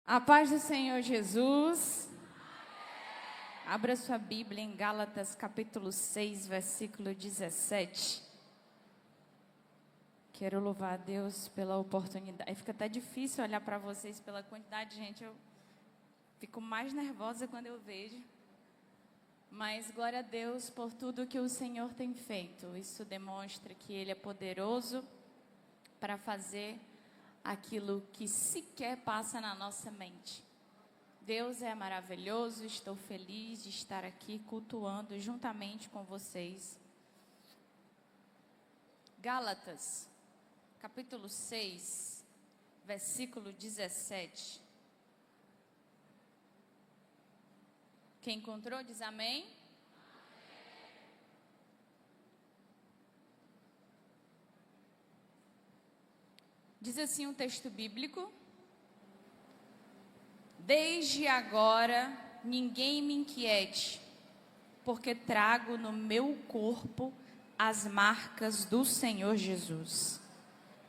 A paz do Senhor Jesus. Abra sua Bíblia em Gálatas capítulo 6, versículo 17. Quero louvar a Deus pela oportunidade. Fica até difícil olhar para vocês pela quantidade de gente. Eu fico mais nervosa quando eu vejo. Mas glória a Deus por tudo que o Senhor tem feito. Isso demonstra que Ele é poderoso para fazer aquilo que sequer passa na nossa mente. Deus é maravilhoso, estou feliz de estar aqui cultuando juntamente com vocês. Gálatas, capítulo 6, versículo 17. Quem encontrou diz amém. Diz assim um texto bíblico: desde agora ninguém me inquiete, porque trago no meu corpo as marcas do Senhor Jesus.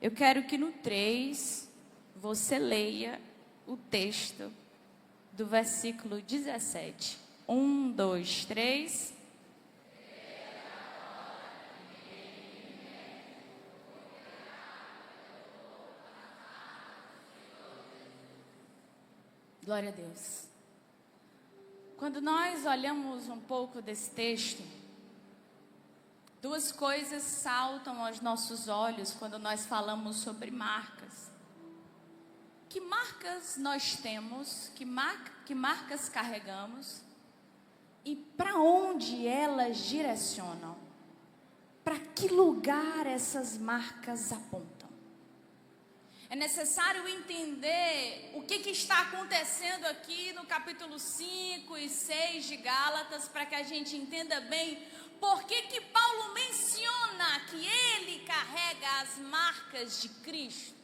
Eu quero que no 3 você leia o texto do versículo 17. 1, 2, 3. Glória a Deus. Quando nós olhamos um pouco desse texto, duas coisas saltam aos nossos olhos quando nós falamos sobre marcas. Que marcas nós temos? Que marcas carregamos? E para onde elas direcionam? Para que lugar essas marcas apontam? É necessário entender o que está acontecendo aqui no capítulo 5 e 6 de Gálatas, para que a gente entenda bem por que Paulo menciona que ele carrega as marcas de Cristo.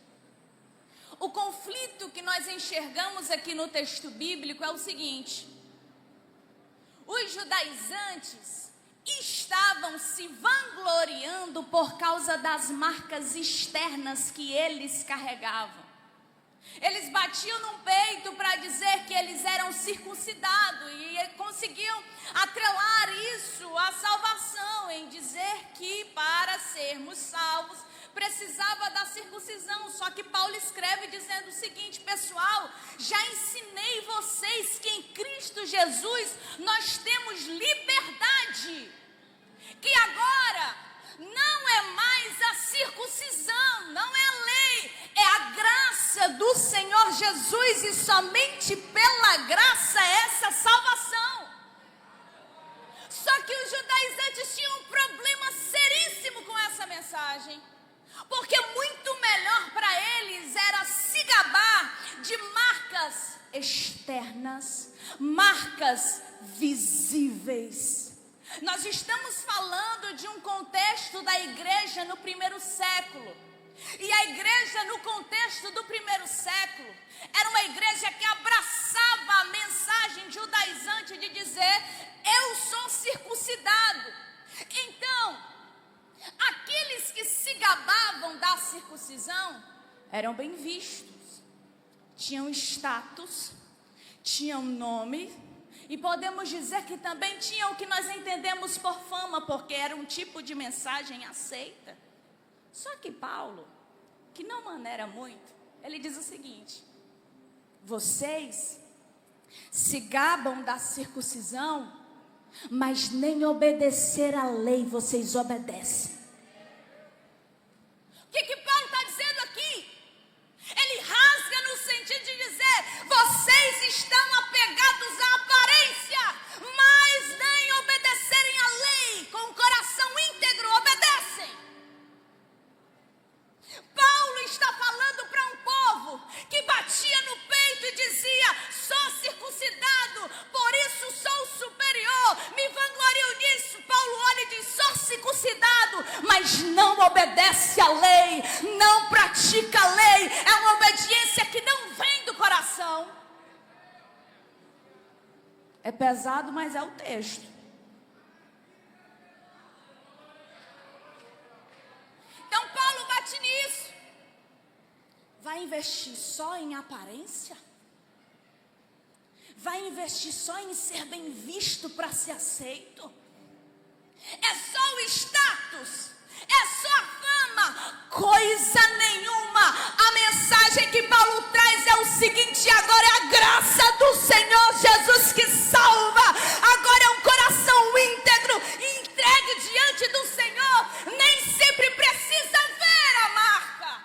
O conflito que nós enxergamos aqui no texto bíblico é o seguinte: os judaizantes estavam se vangloriando por causa das marcas externas que eles carregavam. Eles batiam no peito para dizer que eles eram circuncidados e conseguiam atrelar isso à salvação, em dizer que para sermos salvos precisava da circuncisão. Só que Paulo escreve dizendo o seguinte: pessoal, já ensinei vocês que em Cristo Jesus nós temos liberdade, que agora não é mais a circuncisão, não é a lei, é a graça do Senhor Jesus, e somente pela graça essa salvação. Só que os judaizantes tinham um problema seríssimo com essa mensagem, porque muito melhor para eles era se gabar de marcas externas, marcas visíveis. Nós estamos falando de um contexto da igreja no primeiro século. E a igreja no contexto do primeiro século era uma igreja que abraçava a mensagem judaizante de dizer: eu sou circuncidado. Então, aqueles que se gabavam da circuncisão eram bem vistos, tinham status, tinham nome, e podemos dizer que também tinham o que nós entendemos por fama, porque era um tipo de mensagem aceita. Só que Paulo, que não maneira muito, ele diz o seguinte: vocês se gabam da circuncisão, mas nem obedecer à lei vocês obedecem. O que Paulo está dizendo aqui? Ele rasga no sentido de dizer: vocês estão apegados à aparência, mas nem obedecerem à lei, com o coração íntegro obedecem. Paulo está falando para um povo que batia no peito e dizia: sou circuncidado, por isso sou superior, me vanglorio nisso. Paulo olha e diz: sou circuncidado, mas não obedece à lei, não pratica a lei. É uma obediência que não vem do coração. É pesado, mas é o texto. Então Paulo bate nisso. Vai investir só em aparência? vai investir só em ser bem visto para ser aceito? É só o status? É só a fama? Coisa nenhuma. A mensagem que Paulo traz é o seguinte: agora é a graça do Senhor Jesus que salva. Agora é um coração íntegro e entregue diante do Senhor. Nem sempre precisa ver a marca.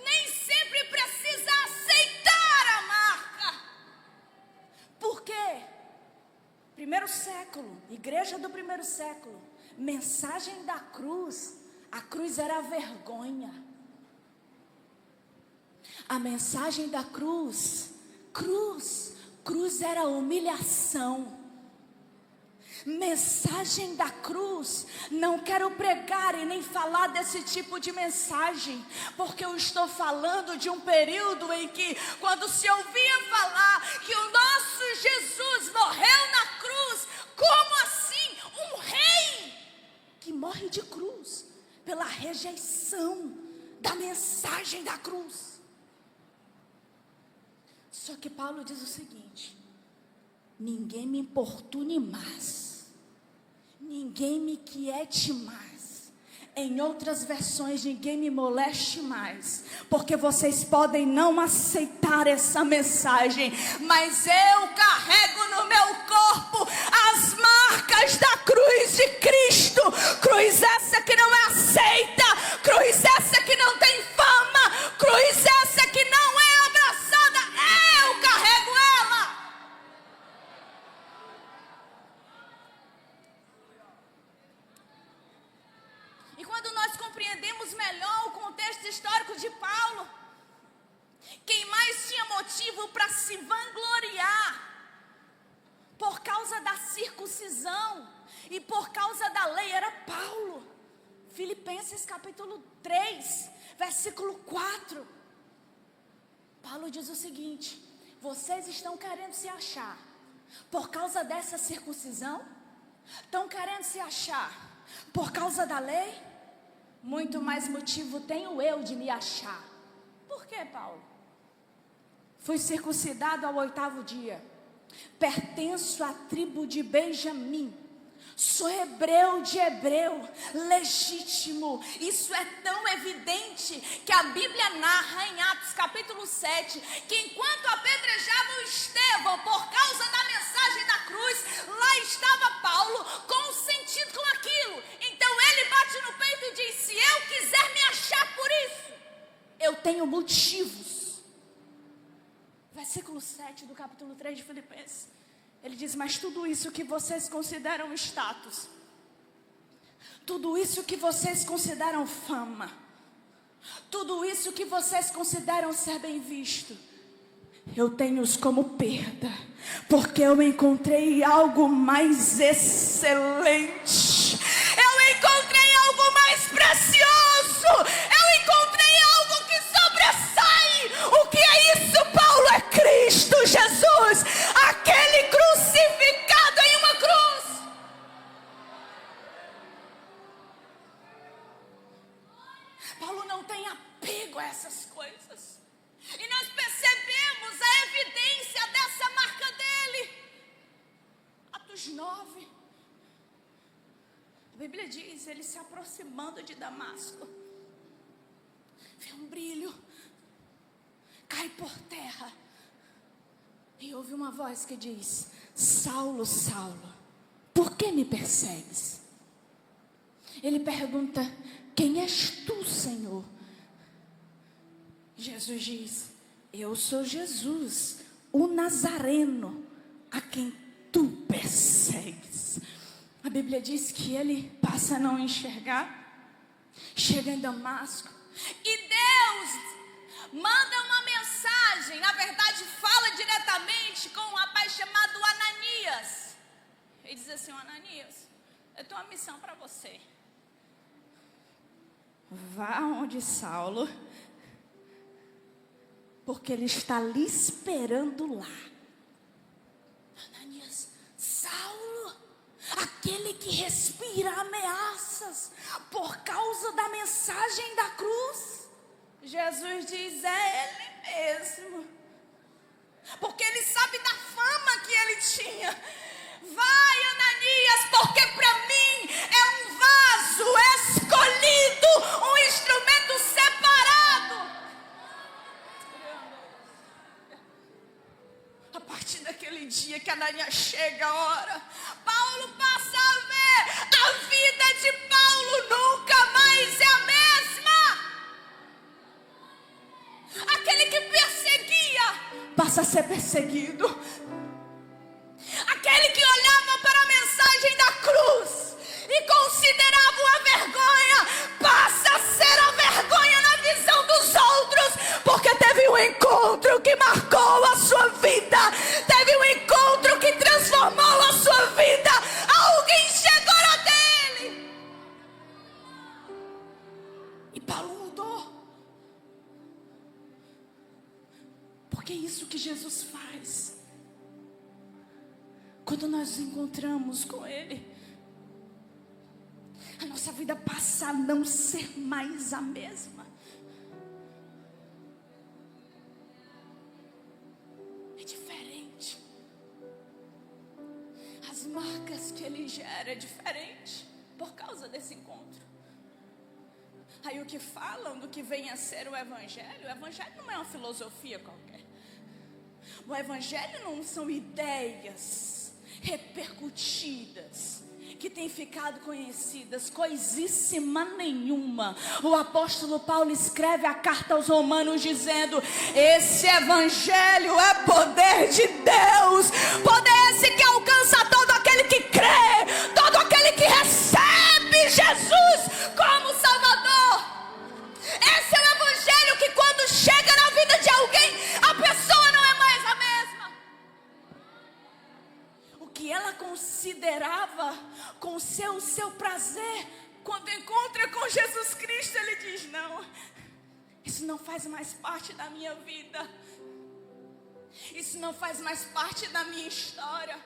Nem sempre precisa aceitar a marca. Por quê? Primeiro século, igreja do primeiro século, mensagem da cruz. A cruz era a vergonha. A mensagem da cruz era a humilhação. Mensagem da cruz, não quero pregar e nem falar desse tipo de mensagem, porque eu estou falando de um período em que, quando se ouvia falar que o nosso Jesus morreu na cruz, como assim? Um rei que morre de cruz, pela rejeição da mensagem da cruz. Só que Paulo diz o seguinte: ninguém me importune mais, ninguém me quiete mais. Em outras versões, ninguém me moleste mais, porque vocês podem não aceitar essa mensagem, mas eu carrego no meu corpo as marcas da cruz de Cristo. Cruz essa que não é aceita, cruz essa que não tem fama, cruz essa que não é abraçada. Eu carrego ela. E quando nós compreendemos melhor o contexto histórico de Paulo, quem mais tinha motivo para se vangloriar por causa da circuncisão e por causa da lei era Paulo. Filipenses capítulo 3, versículo 4. Paulo diz o seguinte: vocês estão querendo se achar por causa dessa circuncisão? Estão querendo se achar por causa da lei? Muito mais motivo tenho eu de me achar. Por quê, Paulo? Fui circuncidado ao 8º dia. Pertenço à tribo de Benjamim. Sou hebreu de hebreu, legítimo. Isso é tão evidente que a Bíblia narra em Atos capítulo 7, que enquanto apedrejavam Estevão por causa da mensagem da cruz, lá estava Paulo consentido com aquilo. Então ele bate no peito e diz: se eu quiser me achar por isso, eu tenho motivos. Versículo 7 do capítulo 3 de Filipenses. Ele diz: mas tudo isso que vocês consideram status, tudo isso que vocês consideram fama, tudo isso que vocês consideram ser bem visto, eu tenho-os como perda, porque eu encontrei algo mais excelente. Eu encontrei algo mais precioso. Eu encontrei algo que sobressai. O que é isso, Paulo? É Cristo Jesus, aquele crucificado em uma cruz. Paulo não tem apego a essas coisas. E nós percebemos a evidência dessa marca dele. Atos 9. A Bíblia diz: ele se aproximando de Damasco, vê um brilho, cai por terra e ouve uma voz que diz: Saulo, Saulo, por que me persegues? Ele pergunta: quem és tu, Senhor? Jesus diz: eu sou Jesus, o Nazareno, a quem tu persegues. A Bíblia diz que ele passa a não enxergar, chega em Damasco, e Deus manda uma mensagem. Na verdade, fala diretamente com um rapaz chamado Ananias. Ele diz assim: Ananias, eu tenho uma missão para você. Vá onde Saulo, porque ele está lhe esperando lá. Ananias: Saulo, aquele que respira ameaças por causa da mensagem da cruz. Jesus diz: é ele mesmo. aquele dia que Ananias chega a hora, Paulo passa a ver, a vida de Paulo nunca mais é a mesma. Aquele que perseguia, passa a ser perseguido. Aquele que olhava para a mensagem da cruz e considerava uma vergonha, passa a ser a vergonha na visão dos outros, porque teve um encontro que marcou a sua vida, teve um encontro que transformou a sua vida. Alguém chegou na dele e Paulo mudou, porque é isso que Jesus faz. Quando nós nos encontramos com Ele, a nossa vida passa a não ser mais a mesma. É diferente. As marcas que Ele gera é diferente por causa desse encontro. Aí o que falam do que vem a ser o Evangelho não é uma filosofia qualquer. O Evangelho não são ideias repercutidas, que tem ficado conhecidas, coisíssima nenhuma. O apóstolo Paulo escreve a carta aos Romanos dizendo: esse evangelho é poder de Deus, poder esse que alcança todo aquele que crê, todo aquele que recebe Jesus como Salvador. Esse é o evangelho que quando chega na vida de alguém, a pessoa não é mais a mesma. O que ela considerava com o seu prazer, quando encontra com Jesus Cristo, ele diz: não, isso não faz mais parte da minha vida, isso não faz mais parte da minha história,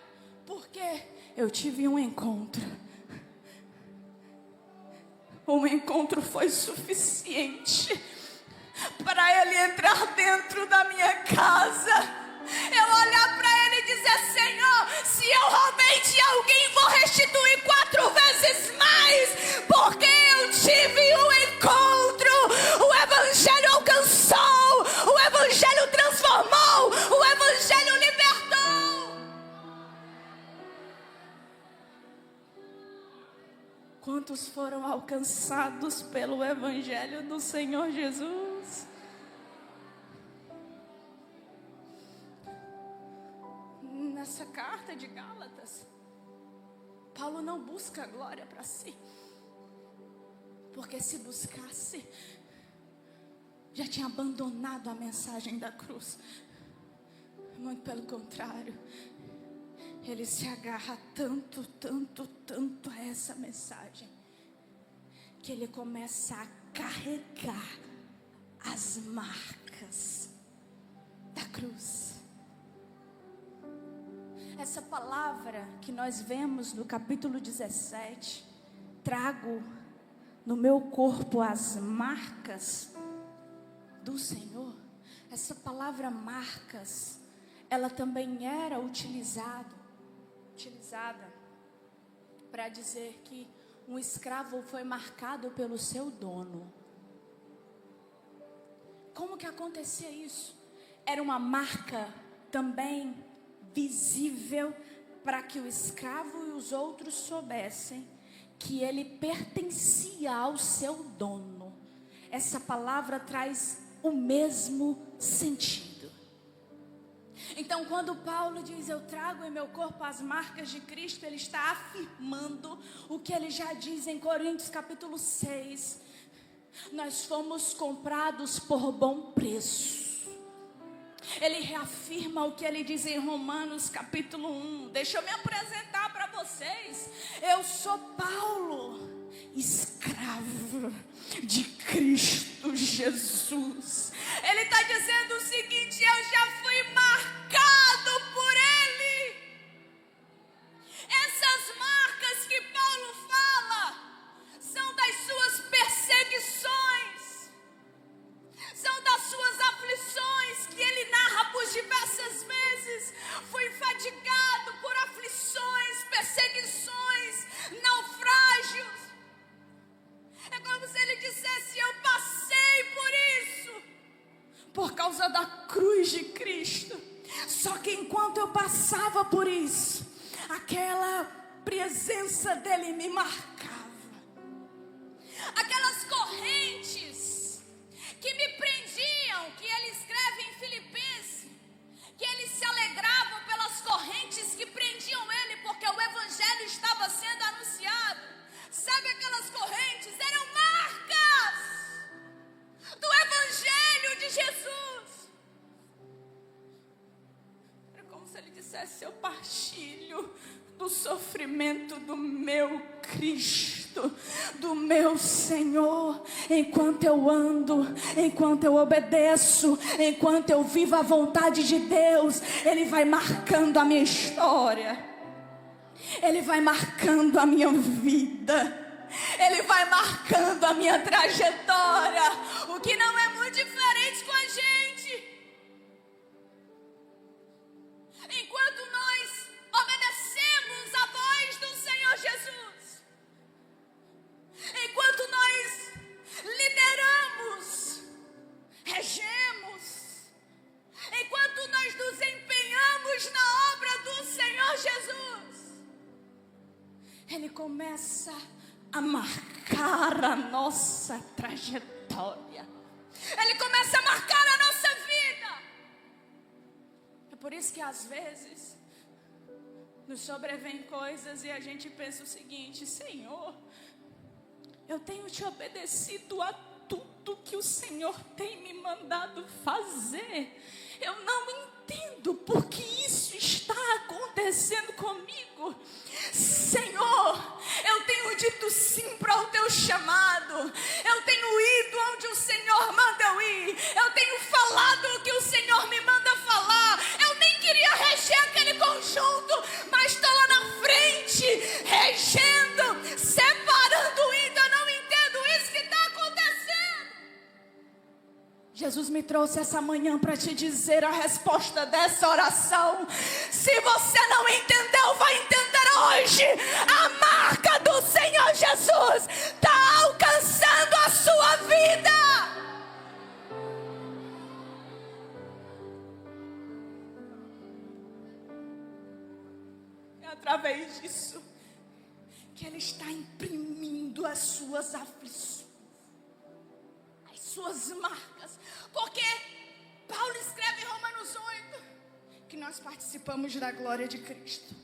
porque eu tive um encontro. Um encontro foi suficiente para ele entrar dentro da minha casa. Eu olhar para ele e dizer: Senhor, se eu roubei de alguém, vou restituir 4 vezes mais, porque eu tive um encontro. O Evangelho alcançou, o Evangelho transformou, o Evangelho libertou. Quantos foram alcançados pelo Evangelho do Senhor Jesus? Nessa carta de Gálatas, Paulo não busca glória para si, porque se buscasse, já tinha abandonado a mensagem da cruz. Muito pelo contrário, ele se agarra tanto a essa mensagem, que ele começa a carregar as marcas da cruz. Essa palavra que nós vemos no capítulo 17, trago no meu corpo as marcas do Senhor. Essa palavra marcas, ela também era utilizada para dizer que um escravo foi marcado pelo seu dono. Como que acontecia isso? Era uma marca também visível, para que o escravo e os outros soubessem que ele pertencia ao seu dono. Essa palavra traz o mesmo sentido. Então, quando Paulo diz: eu trago em meu corpo as marcas de Cristo, ele está afirmando o que ele já diz em Coríntios capítulo 6. Nós fomos comprados por bom preço. Ele reafirma o que ele diz em Romanos capítulo 1. Deixa eu me apresentar para vocês. Eu sou Paulo, escravo de Cristo Jesus. Ele está dizendo o seguinte: eu já fui marcado por Ele. Essas marcas que Paulo fala são das suas perseguições, são das suas aflições, que ele narra por diversas vezes. Fui fatigado por aflições, perseguições, naufrágios. É como se ele dissesse: eu passei por isso, por causa da cruz de Cristo. Só que enquanto eu passava por isso, aquela presença dele me marcava. Aquelas correntes que me prendiam, que ele escreve em Filipenses, que eles se alegravam pelas correntes que prendiam ele, porque o evangelho estava sendo anunciado. Sabe, aquelas correntes eram marcas do evangelho de Jesus. Era como se ele dissesse: eu partilho do sofrimento do meu Cristo, do meu Senhor, enquanto eu ando, enquanto eu obedeço, enquanto eu vivo a vontade de Deus. Ele vai marcando a minha história, ele vai marcando a minha vida, ele vai marcando a minha trajetória, o que não é muito diferente com a gente. Enquanto nós obedecemos a voz do Senhor Jesus, enquanto nós lideramos, regemos, enquanto nós nos empenhamos na obra do Senhor Jesus, Ele começa a marcar a nossa trajetória, Ele começa a marcar a nossa vida. É por isso que às vezes nos sobrevêm coisas e a gente pensa o seguinte: Senhor, eu tenho te obedecido a tudo que o Senhor tem me mandado fazer. Eu não entendo por que isso está acontecendo comigo. Senhor, eu tenho dito sim para o teu chamado. Eu tenho ido onde o Senhor manda eu ir. Eu tenho falado o que o Senhor me manda falar. Eu nem queria reger aquele conjunto, mas estou lá na frente, regendo, separando, indo. Eu não entendo isso que está acontecendo. Jesus me trouxe essa manhã para te dizer a resposta dessa oração. Se você não entendeu, vai entender hoje. A marca do Senhor Jesus está alcançando a sua vida. É através disso que Ele está imprimindo as suas aflições, as suas marcas. Porque Paulo escreve em Romanos 8 que nós participamos da glória de Cristo,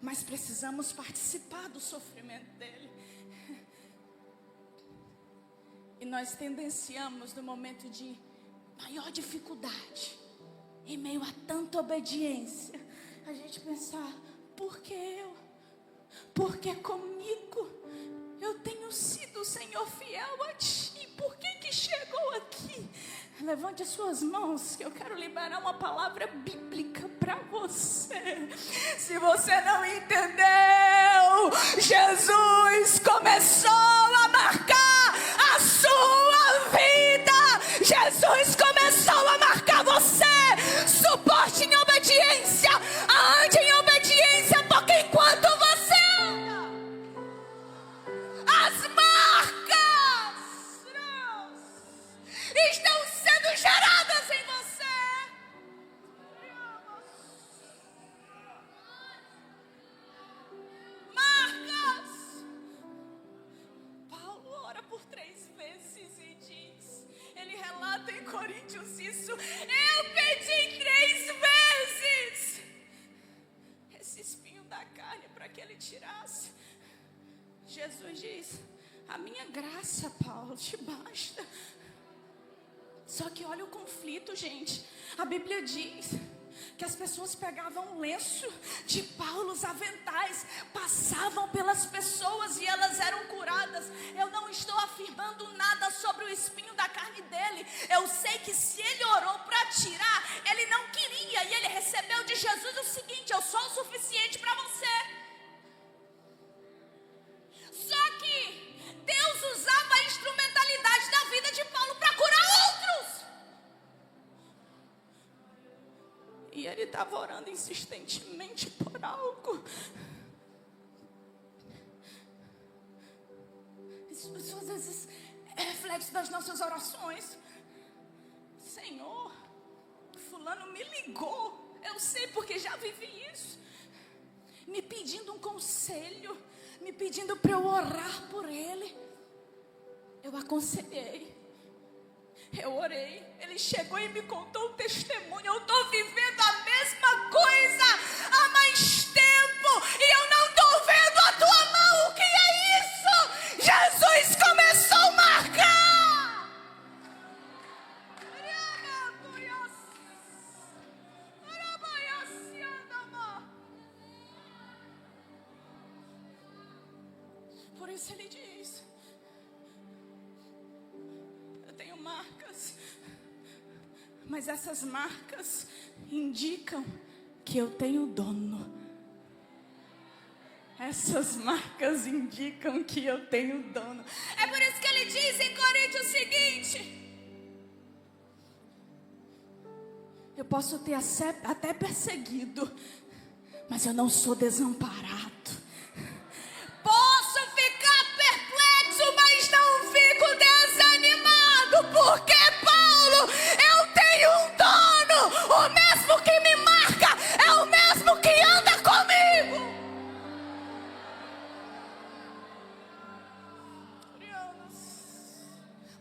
mas precisamos participar do sofrimento dele. E nós tendenciamos no momento de maior dificuldade, em meio a tanta obediência, a gente pensar: por que eu? Por que comigo? Eu tenho sido, Senhor, fiel a Ti. Por que chegou aqui? Levante as suas mãos, que eu quero liberar uma palavra bíblica para você. Se você não entendeu, Jesus começou a marcar a sua vida. Jesus começou a marcar você. Suporte em obediência, ande em obediência, porque enquanto você anda, as marcas estão sendo geradas em você. Marcas. Paulo ora por 3 vezes e diz, ele relata em Coríntios isso: eu pedi 3 vezes esse espinho da carne para que ele tirasse. Jesus diz: a minha graça, Paulo, te basta. Só que olha o conflito, gente. A Bíblia diz que as pessoas pegavam um lenço de Paulo, os aventais, passavam pelas pessoas e elas eram curadas. Eu não estou afirmando nada sobre o espinho da carne dele. Eu sei que se ele orou para tirar, ele não queria, e ele recebeu de Jesus o seguinte: eu sou o suficiente para você. Só que Deus usava a instrumentalidade da vida de Paulo para curar outros. E ele estava orando insistentemente por algo. Isso às vezes é reflexo das nossas orações. Senhor, fulano me ligou. Eu sei porque já vivi isso. Me pedindo um conselho, me pedindo para eu orar por ele. Eu aconselhei, eu orei. Ele chegou e me contou um testemunho. Eu estou vivendo a mesma coisa há mais tempo e eu não estou vendo a tua mão. O que é isso? Jesus começou a marcar. Por isso ele diz: eu tenho marcas, mas essas marcas indicam que eu tenho dono. Essas marcas indicam que eu tenho dono. É por isso que ele diz em Coríntios o seguinte: eu posso ter até perseguido, mas eu não sou desamparado. Posso ficar perplexo, mas não fico desanimado, porque Paulo, eu tenho um dono. O mesmo que me marca é o mesmo que anda comigo.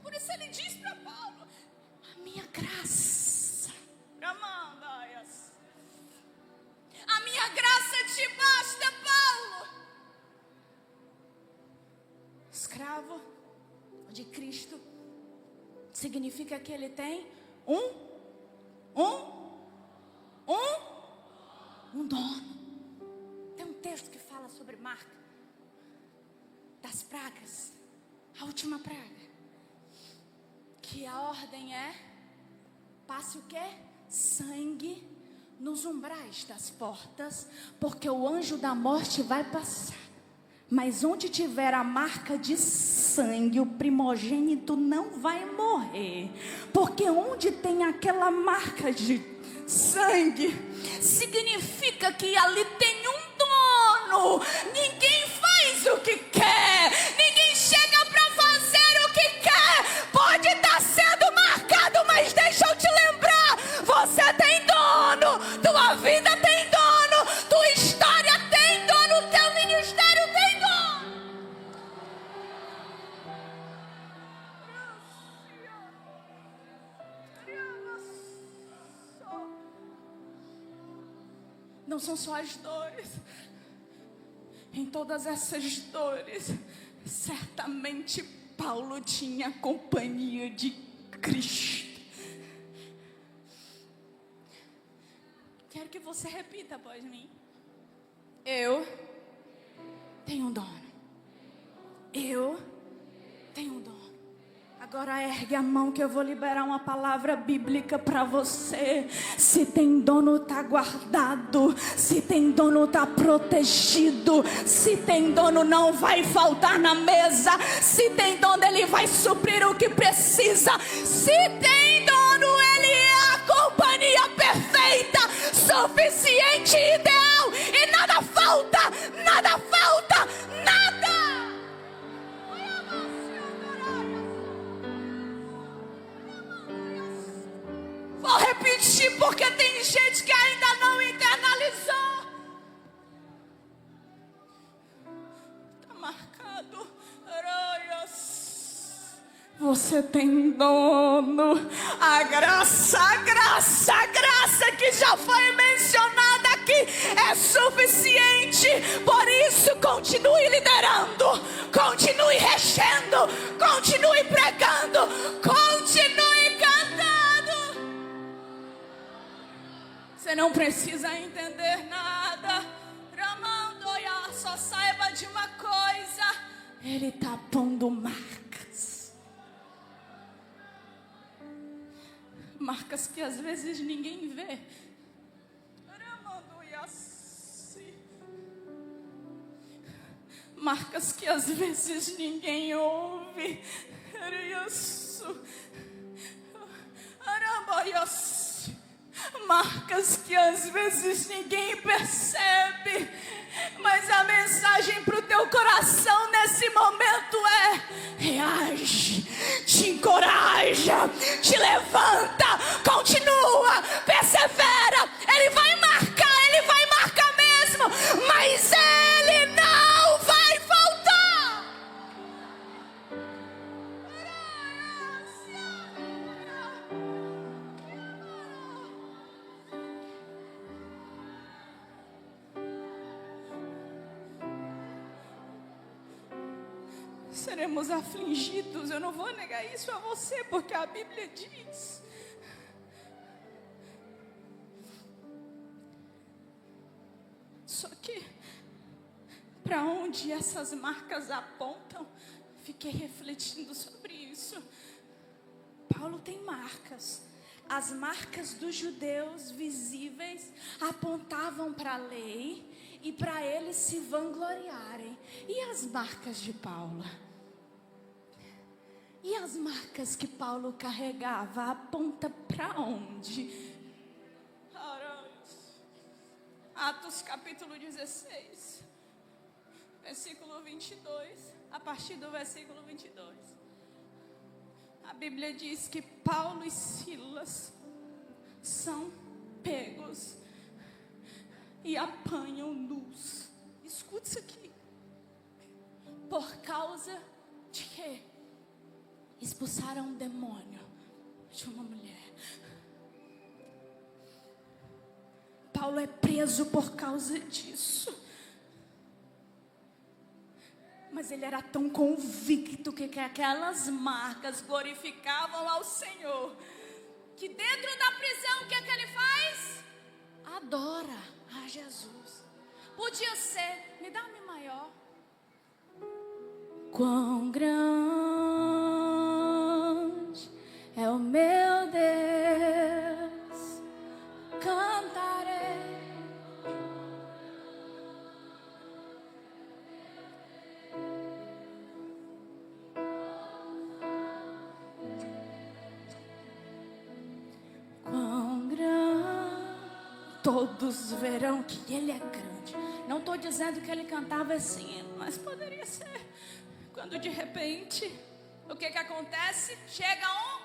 Por isso ele diz para Paulo: a minha graça, a minha graça te basta, Paulo. Escravo de Cristo significa que ele tem um dono. Tem um texto que fala sobre marca das pragas, a última praga, que a ordem é: passe o quê? Sangue nos umbrais das portas, porque o anjo da morte vai passar. Mas onde tiver a marca de sangue, o primogênito não vai morrer. Porque onde tem aquela marca de sangue, significa que ali tem um dono. Ninguém faz o que quer, ninguém chega para fazer o que quer. Pode estar sendo marcado, mas deixa eu te lembrar: você tem dono, tua vida tem dono, tua história tem dono, teu ministério tem dono. Não são só as dores. Em todas essas dores, certamente Paulo tinha a companhia de Cristo. Quero que você repita após mim: eu tenho um dono. Eu tenho um dono. Agora ergue a mão que eu vou liberar uma palavra bíblica para você. Se tem dono, está guardado. Se tem dono, está protegido. Se tem dono, não vai faltar na mesa. Se tem dono, ele vai suprir o que precisa. Se tem dono, ele é a companhia perfeita, suficiente, ideal. E nada falta, nada falta, nada. Vou repetir porque tem gente que ainda não internalizou. Está marcado. Você tem dono. A graça que já foi mencionada aqui é suficiente. Por isso, continue liderando, continue regendo, continue pregando, continue cantando. Você não precisa entender nada. Ramandoia, só saiba de uma coisa: ele está pondo marcas. Marcas que às vezes ninguém vê. Marcas que às vezes ninguém ouve. Marcas que às vezes ninguém percebe. Mas a mensagem para o teu coração nesse momento é: reage, te encoraja, te levanta, continua, persevera. Ele vai seremos afligidos. Eu não vou negar isso a você, porque a Bíblia diz. Só que, para onde essas marcas apontam, fiquei refletindo sobre isso. Paulo tem marcas. As marcas dos judeus visíveis apontavam para a lei e para eles se vangloriarem. E as marcas de Paulo? E as marcas que Paulo carregava aponta para onde? Atos capítulo 16, versículo 22, a partir do versículo 22. A Bíblia diz que Paulo e Silas são pegos e apanham nus. Escute isso aqui. Por causa de quê? Expulsaram um demônio de uma mulher. Paulo é preso por causa disso. Mas ele era tão convicto que aquelas marcas glorificavam ao Senhor, que dentro da prisão, o que é que ele faz? Adora a Jesus. Podia ser, me dá um Mi maior. Quão grande é o meu Deus, cantarei. Todos verão que ele é grande. Não estou dizendo que ele cantava assim, mas poderia ser. Quando de repente, o que acontece? Chega um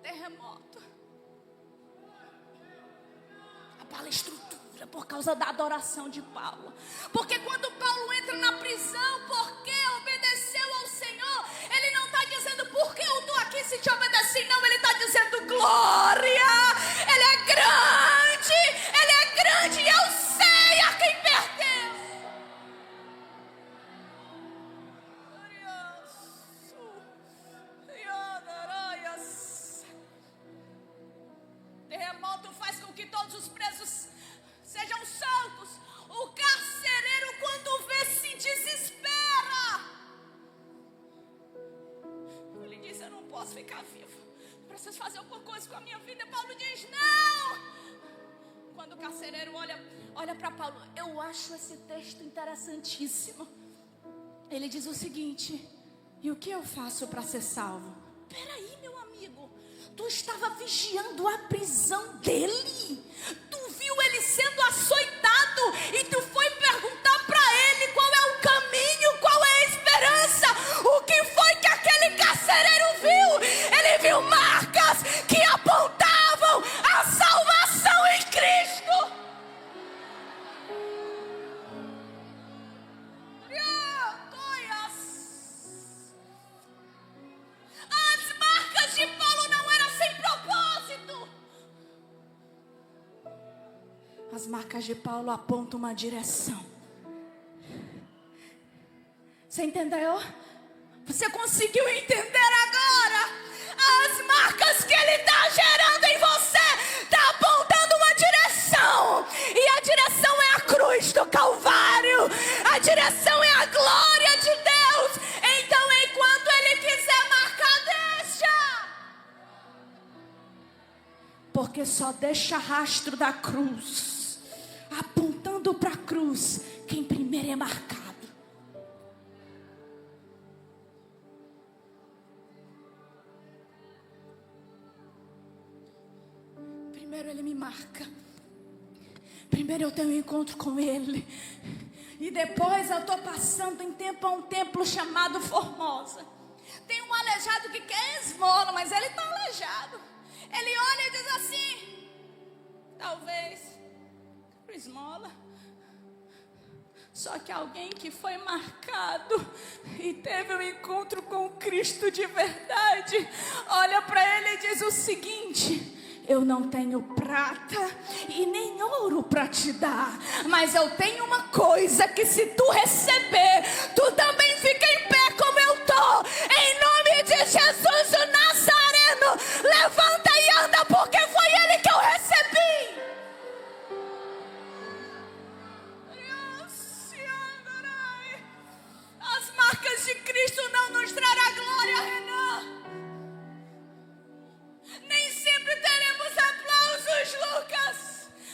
terremoto. Abala a estrutura por causa da adoração de Paulo. Porque quando Paulo entra na prisão, porque obedeceu ao Senhor, ele não está dizendo porque eu estou aqui se te obedeci, não. Ele está dizendo glória. Ele é grande. Ele é grande e eu sei a quem pertence. Terremoto faz com que todos os presos sejam soltos. O carcereiro, quando vê, se desespera. Ele diz: eu não posso ficar vivo, preciso fazer alguma coisa com a minha vida. Paulo diz: não. Quando o carcereiro olha para Paulo, eu acho esse texto interessantíssimo. Ele diz o seguinte: e o que eu faço para ser salvo? Peraí, meu amigo, tu estava vigiando a prisão dele, tu viu ele sendo açoitado e tu foi perguntar para ele qual é o caminho, qual é a esperança. O que foi que aquele carcereiro viu? Ele viu marcas que apontavam a salvação em Cristo. As marcas de Paulo não eram sem propósito. As marcas de Paulo apontam uma direção. Você entendeu? Você conseguiu entender agora? As marcas que ele está gerando em você está apontando uma direção. E a direção é a cruz do Calvário. A direção é a glória de Deus. Então, enquanto ele quiser marcar, deixa. Porque só deixa rastro da cruz, apontando para a cruz, quem primeiro é marcado. Primeiro ele me marca. Primeiro eu tenho um encontro com ele. E depois eu estou passando em tempo a um templo chamado Formosa. Tem um aleijado que quer esmola, mas ele está aleijado. Ele olha e diz assim: talvez por esmola. Só que alguém que foi marcado e teve um encontro com Cristo de verdade, olha para ele e diz o seguinte: eu não tenho prata e nem ouro para te dar, mas eu tenho uma coisa que se tu receber, tu também fica em pé como eu estou.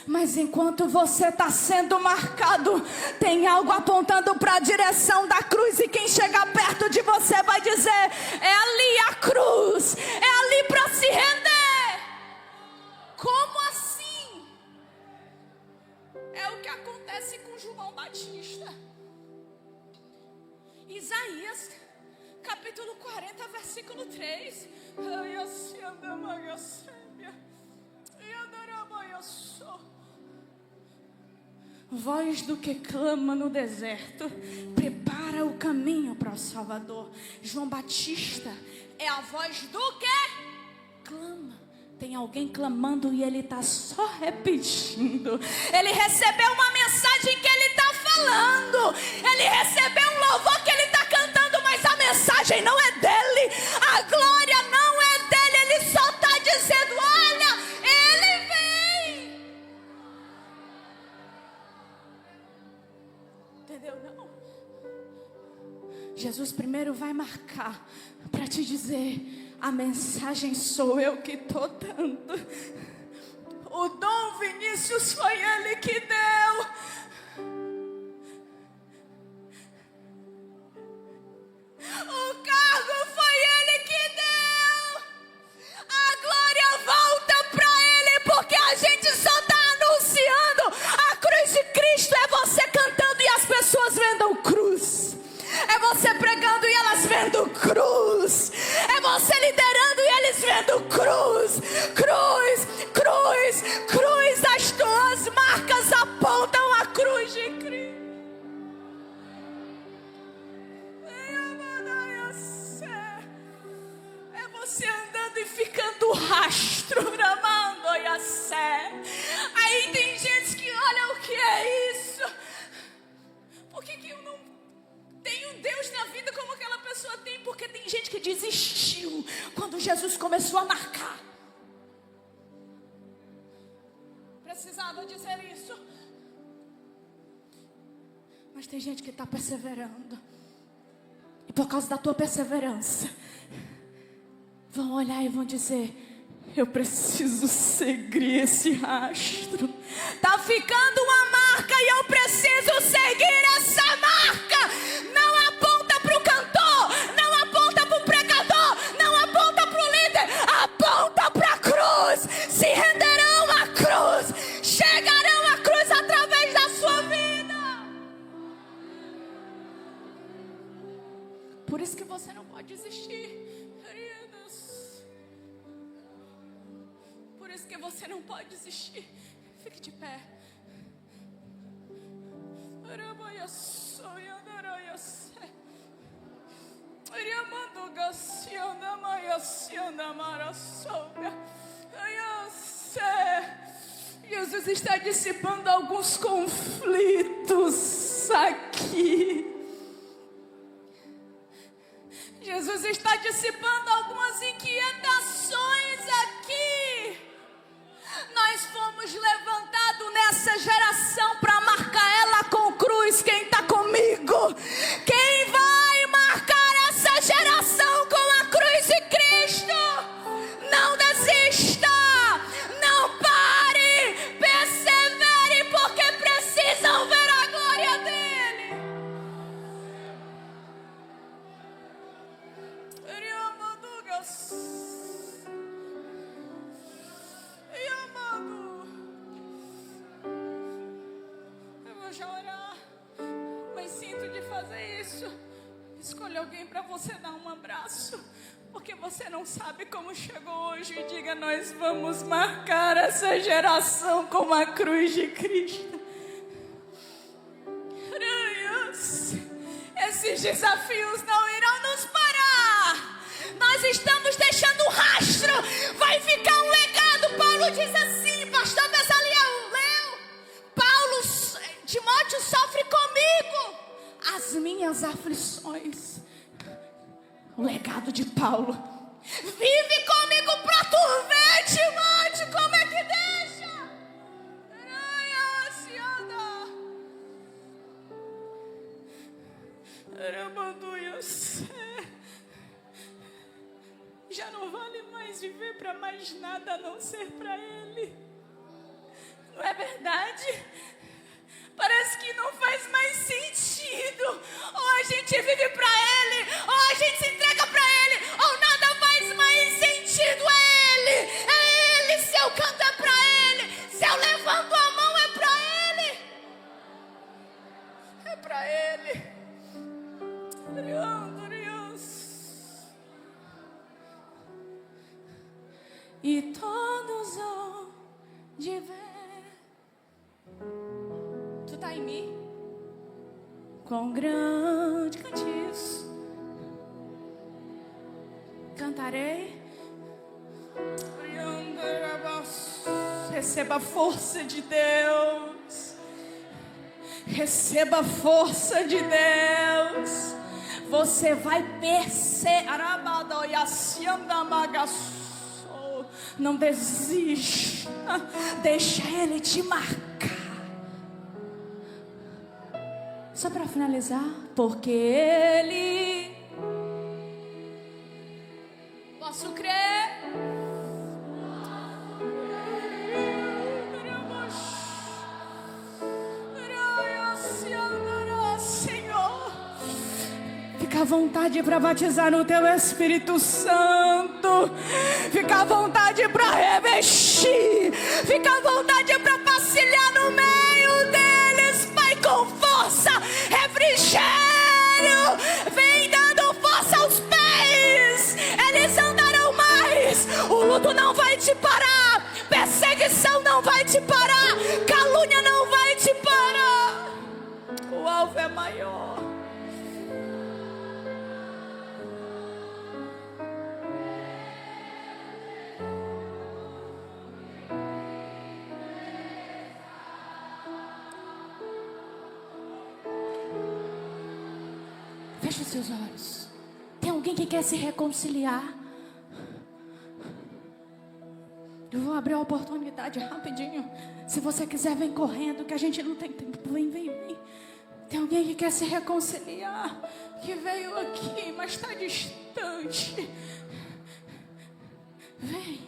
Mas enquanto você está sendo marcado, tem algo apontando para a direção da cruz. E quem chegar perto de você vai dizer: é ali a cruz, é ali para se render. Como assim? É o que acontece com João Batista. Isaías, capítulo 40, versículo 3. Voz do que clama no deserto, prepara o caminho para o Salvador. João Batista é a voz do que clama. Tem alguém clamando e ele está só repetindo. Ele recebeu uma mensagem que ele está falando. Ele recebeu um louvor que ele está cantando, mas a mensagem não é dele. A glória não é dele. Ele só está dizendo: olha, ele vem. Entendeu? Não. Jesus primeiro vai marcar para te dizer: a mensagem sou eu que estou dando. O dom Vinícius foi ele que deu. O cargo foi ele que deu. A glória volta para ele, porque a gente só está anunciando a cruz de Cristo. É você cantando e as pessoas vendo cruz. É você pregando e elas vendo cruz. É você liderando e eles vendo cruz. Cruz, cruz, cruz. As tuas marcas apontam a cruz de Cristo. É você andando e ficando rastro, ramando a sé. Aí tem gente que olha: o que é isso? Por que eu não tem um Deus na vida como aquela pessoa tem? Porque tem gente que desistiu quando Jesus começou a marcar. Precisava dizer isso. Mas tem gente que está perseverando. E por causa da tua perseverança, vão olhar e vão dizer: eu preciso seguir esse rastro. Tá ficando uma marca e eu preciso seguir essa marca. Não aponta para o cantor, não aponta para o pregador, não aponta para o líder, aponta para a cruz. Se renderão à cruz, chegarão à cruz através da sua vida. Por isso que você não pode desistir. Por isso que você não pode desistir. Fique de pé. Jesus está dissipando alguns conflitos aqui. Jesus está dissipando algumas inquietações aqui. Nós fomos levantados nessa geração para marcar ela com cruz. Quem está comigo? Quem vai marcar essa geração com a cruz de Cristo? Não desista, não pare, persevere, porque precisam ver a glória dele. Escolha alguém para você dar um abraço, porque você não sabe como chegou hoje. E diga: nós vamos marcar essa geração com a cruz de Cristo. Esses desafios não irão nos parar. Nós estamos deixando um rastro. Vai ficar um legado. Paulo diz assim, pastor Bezaliel leu: Timóteo sofre comigo as minhas aflições. O legado de Paulo: vive comigo pra tu ver, Timóteo, como é que deixa. Já não vale mais viver para mais nada a não ser para Ele. Não é verdade? verdade, parece que não faz mais sentido. Ou a gente vive para Ele, ou a gente se entrega para Ele, ou nada faz mais sentido. É Ele. Se eu canto é para Ele, se eu levanto a mão é para Ele. É para Ele. E todos vão de ver. Tu tá em mim? Com grande cantiço cantarei. Receba a força de Deus. Receba a força de Deus. Você vai perseverar. Não desista. Deixa Ele te marcar. Só para finalizar, porque Ele, posso crer, Senhor, fica à vontade para batizar no Teu Espírito Santo, fica à vontade para revestir, fica à vontade para passear no meio deles, Pai, com força, refrigério, vem dando força aos pés, eles andarão mais, o luto não vai te parar, perseguição não vai te parar, calúnia não vai te parar, o alvo é maior. Feche os seus olhos. Tem alguém que quer se reconciliar? Eu vou abrir a oportunidade rapidinho. Se você quiser, vem correndo, que a gente não tem tempo. Vem. Tem alguém que quer se reconciliar, que veio aqui, mas está distante. Vem.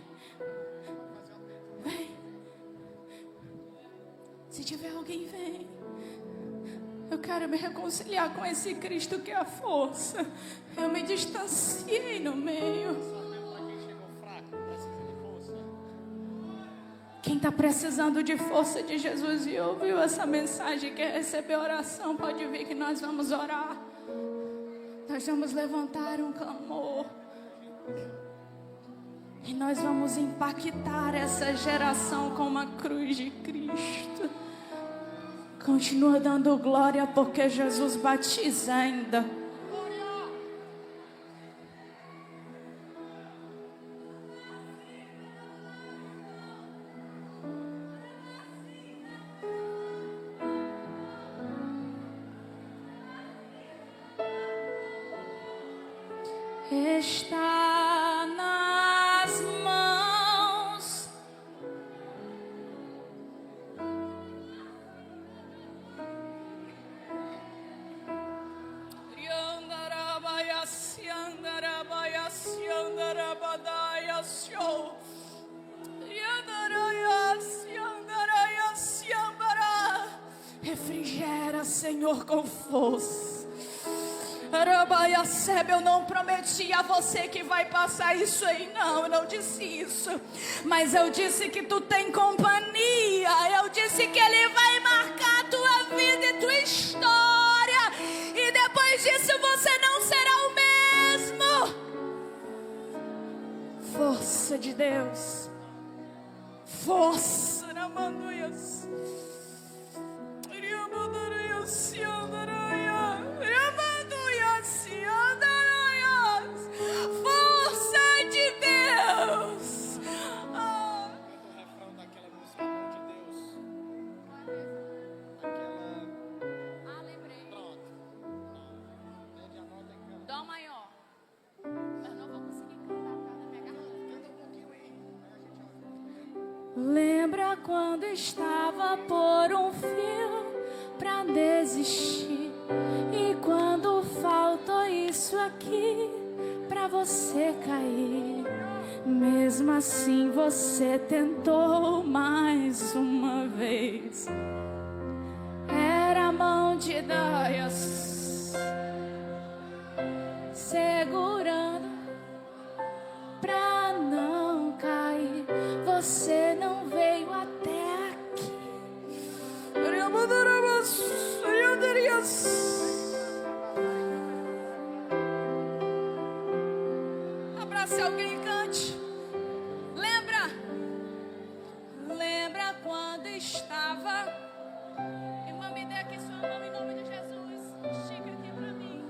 Se tiver alguém, vem. Eu quero me reconciliar com esse Cristo que é a força. Eu me distanciei no meio. Quem está precisando de força de Jesus e ouviu essa mensagem, quer receber oração, pode vir que nós vamos orar. Nós vamos levantar um clamor. E nós vamos impactar essa geração com uma cruz de Cristo. Continua dando glória, porque Jesus batiza ainda. Está nas mãos refrigera, Senhor, com força. Eu não prometi a você que vai passar isso aí, não, eu não disse isso, mas eu disse que tu tem companhia, eu disse que Ele vai marcar a tua vida e tua história, e depois disso você não será o mesmo. Força de Deus, força na manduias. Força de Deus. O refrão daquela música Mão de Deus. Lembrei. Pronto. Pede a nota em cada. Dó maior. Eu não vou conseguir cantar por causa da minha garganta. Canta um pouquinho aí. Lembra quando estava por um fio pra desistir, e quando faltou isso aqui pra você cair, mesmo assim você tentou mais uma vez. Era a mão de Deus segurando pra não cair. Você não veio até aqui. Abrace alguém e cante. Lembra quando estava? Irmã, me dê aqui sua mão em nome de Jesus. Estica aqui pra mim.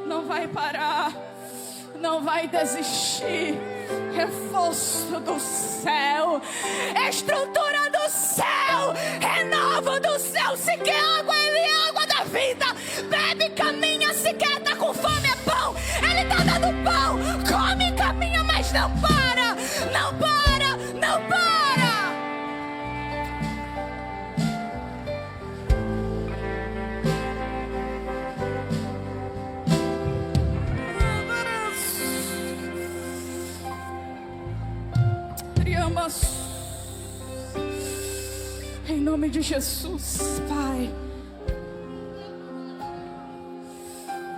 Não vai parar, não vai desistir. Reforço do céu, estrutura do céu, renovo do céu. Se quer água, ele é água da vida. Bebe, caminha, se quer, tá com fome, é pão. Ele tá dando pão, come, caminha, mas não para, não para, não para. Em nome de Jesus, Pai,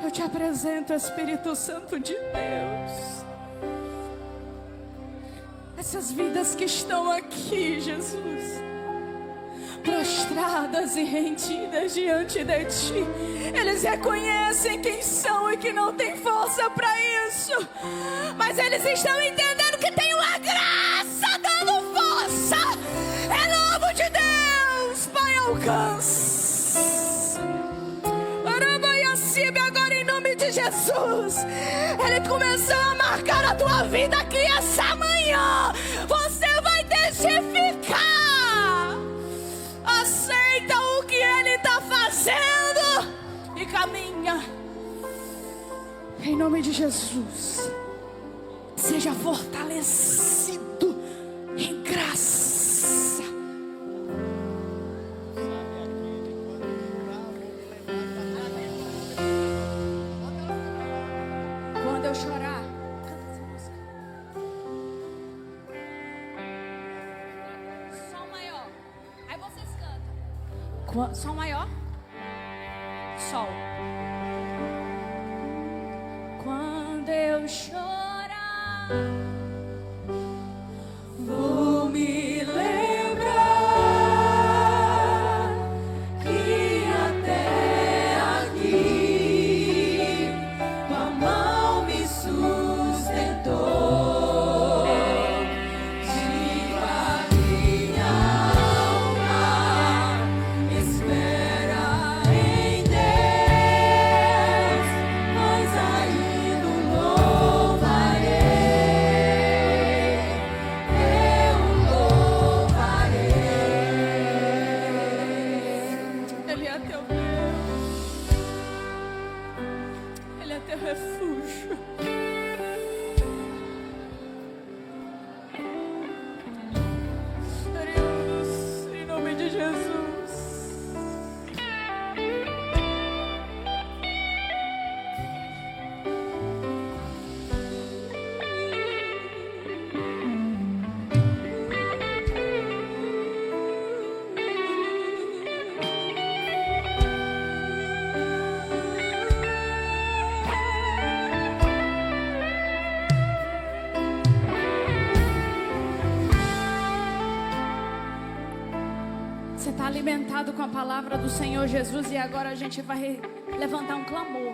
eu te apresento, Espírito Santo de Deus, essas vidas que estão aqui, Jesus, prostradas e rendidas diante de Ti. Eles reconhecem quem são e que não tem força para isso, mas eles estão entendendo que tem uma graça dando força. É novo de Deus, Pai, alcance. Agora em nome de Jesus, Ele começou a marcar a tua vida, que essa manhã você vai testificar. Aceita o que Ele está fazendo e caminha. Em nome de Jesus, seja fortalecido em graça. Quando eu chorar, canta essa música. Som maior. Aí vocês cantam. Som maior. Sol. Quando eu chorar, vou me lembrar que até aqui tua mão me sustentou. Diga minha alma, espera em Deus, pois ainda louvarei, eu louvarei. Ele é teu Deus, Ele é teu refúgio. Deus, em nome de Jesus. Você está alimentado com a palavra do Senhor Jesus e agora a gente vai levantar um clamor.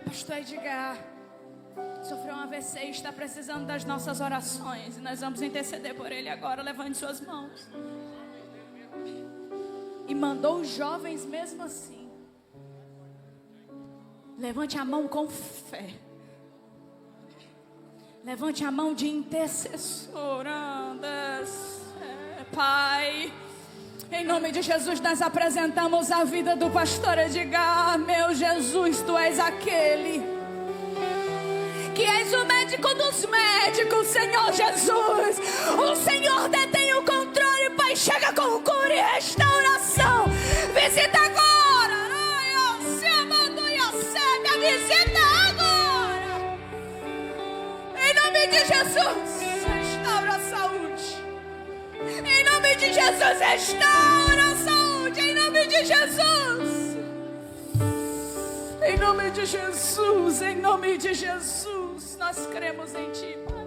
Pastor Edgar sofreu um AVC e está precisando das nossas orações. E nós vamos interceder por ele agora. Levante suas mãos. E mandou os jovens mesmo assim. Levante a mão com fé. Levante a mão de intercessor. Pai, Em nome de Jesus, nós apresentamos a vida do pastor Edgar. Meu Jesus, tu és aquele que és o médico dos médicos, Senhor Jesus. O Senhor detém o controle, Pai. Chega com cura e restauração. Visita agora. Visita agora. Em nome de Jesus, restaura a saúde. Em nome de Jesus, restaura a saúde. Em nome de Jesus. Em nome de Jesus, em nome de Jesus, nós cremos em Ti.